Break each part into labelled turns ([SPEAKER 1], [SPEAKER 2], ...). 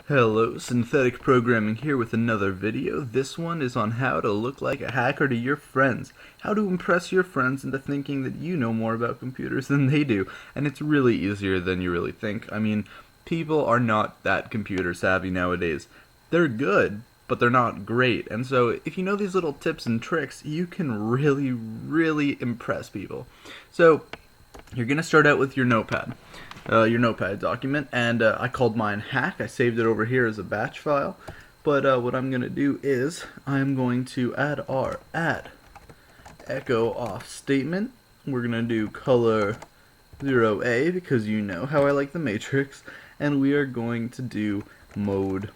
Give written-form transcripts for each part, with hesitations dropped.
[SPEAKER 1] Hello, Synthetic Programming here with another video. This one is on how to look like a hacker to your friends. How to impress your friends into thinking that you know more about computers than they do. And it's really easier than you really think. I mean, people are not that computer savvy nowadays. They're good, but they're not great. And so if you know these little tips and tricks, you can really impress people. So you're going to start out with your notepad document, and I called mine hack. I saved it over here as a batch file. But what I'm going to do is I'm going to add our add echo off statement. We're going to do color 0A because you know how I like the matrix, and we are going to do mode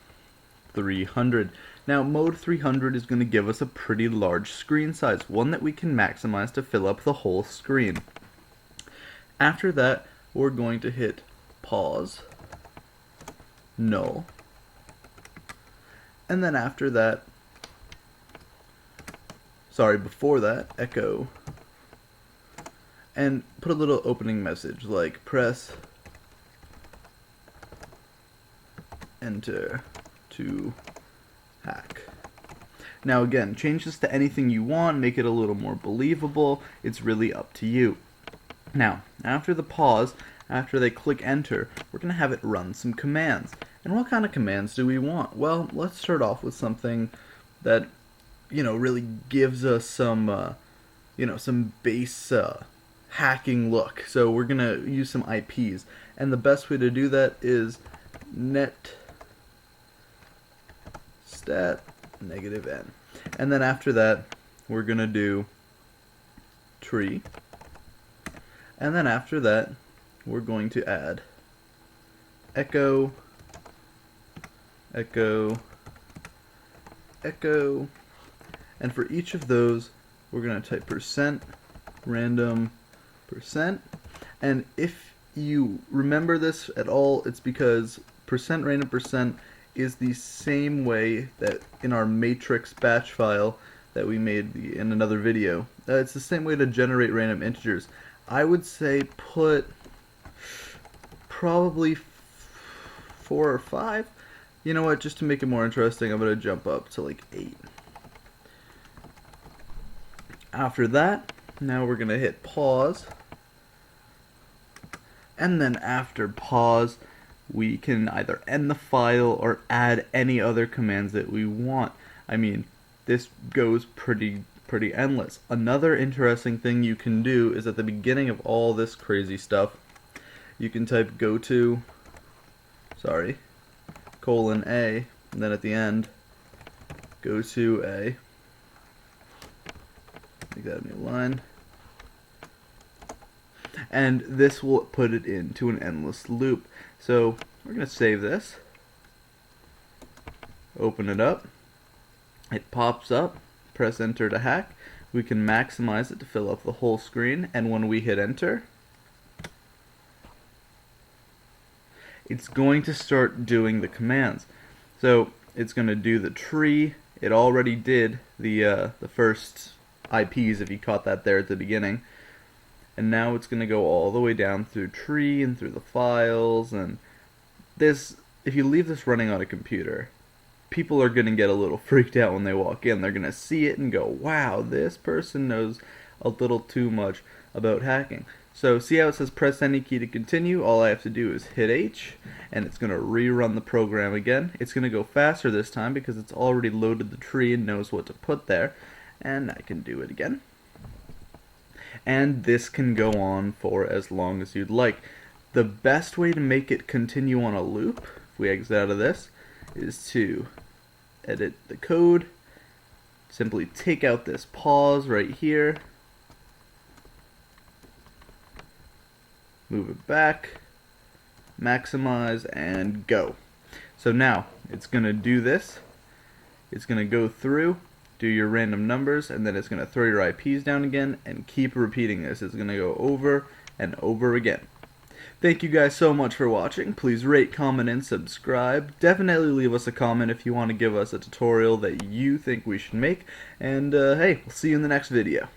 [SPEAKER 1] 300. Now mode 300 is going to give us a pretty large screen size, one that we can maximize to fill up the whole screen. After that, we're going to hit pause, null, and then after that, before that, echo, and put a little opening message like press enter to hack. Now again, change this to anything you want, make it a little more believable. It's really up to you. Now, after the pause, after they click enter, we're going to have it run some commands. And what kind of commands do we want? Well, let's start off with something that, really gives us some, some base hacking look. So we're going to use some IPs. And the best way to do that is net stat -n. And then after that, we're going to do tree. And then after that, we're going to add echo, echo, echo, and for each of those, we're going to type %random %. And if you remember this at all, it's because %random % is the same way that in our matrix batch file that we made in another video. It's the same way to generate random integers. I would say put probably 4 or 5. You know what, just to make it more interesting, I'm going to jump up to like 8. After that, now we're going to hit pause. And then after pause, we can either end the file or add any other commands that we want. I mean, this goes pretty endless. Another interesting thing you can do is at the beginning of all this crazy stuff, you can type -A, and then at the end, -A, make that a new line, and this will put it into an endless loop. So we're going to save this, open it up, it pops up, press enter to hack. We can maximize it to fill up the whole screen, and when we hit enter, it's going to start doing the commands. So it's going to do the tree. It already did the first IPs, if you caught that there at the beginning, and now it's going to go all the way down through tree and through the files. And this, if you leave this running on a computer, people are going to get a little freaked out when they walk in. They're going to see it and go, wow, this person knows a little too much about hacking. So see how it says press any key to continue? All I have to do is hit H, and it's going to rerun the program again. It's going to go faster this time because it's already loaded the tree and knows what to put there. And I can do it again. And this can go on for as long as you'd like. The best way to make it continue on a loop, if we exit out of this, is to edit the code, simply take out this pause right here, move it back, maximize, and go. So now it's going to do this. It's going to go through, do your random numbers, and then it's going to throw your IPs down again and keep repeating this. It's going to go over and over again. Thank you guys so much for watching. Please rate, comment, and subscribe. Definitely leave us a comment if you want to give us a tutorial that you think we should make. And hey, we'll see you in the next video.